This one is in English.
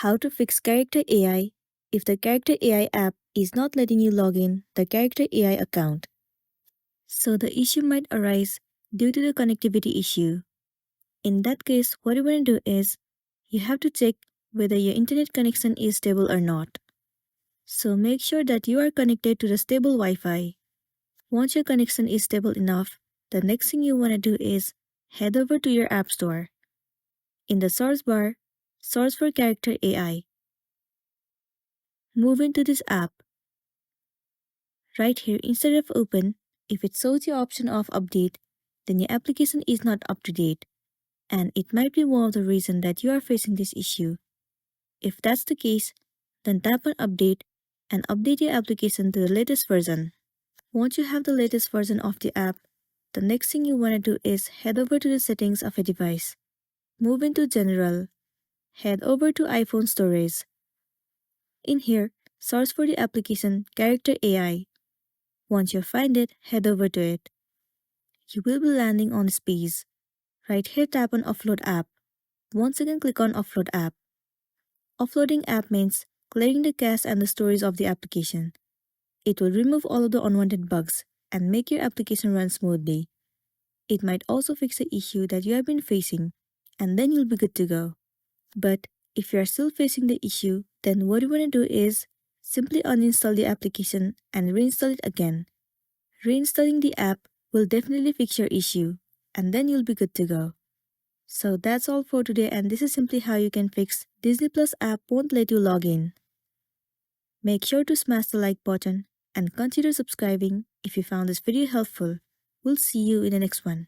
How to fix Character AI if the Character AI app is not letting you log in the Character AI account. So the issue might arise due to the connectivity issue. In that case, what you want to do is you have to check whether your internet connection is stable or not. So make sure that you are connected to the stable Wi-Fi. Once your connection is stable enough, the next thing you want to do is head over to your app store. In the source bar, search for Character AI. Move into this app. Right here, instead of open, if it shows the option of update, then your application is not up to date, and it might be one of the reasons that you are facing this issue. If that's the case, then tap on update and update your application to the latest version. Once you have the latest version of the app, the next thing you want to do is head over to the settings of a device. Move into General. Head over to iPhone Storage. In here, search for the application Character AI. Once you find it, head over to it. You will be landing on this page. Right here, tap on Offload App. Once again, click on Offload App. Offloading app means clearing the cache and the storage of the application. It will remove all of the unwanted bugs and make your application run smoothly. It might also fix the issue that you have been facing, and then you'll be good to go. But if you are still facing the issue, then what you want to do is simply uninstall the application and reinstall it again. Reinstalling the app will definitely fix your issue, and then you'll be good to go. So that's all for today, and this is simply how you can fix Disney Plus app won't let you log in. Make sure to smash the like button and consider subscribing if you found this video helpful. We'll see you in the next one.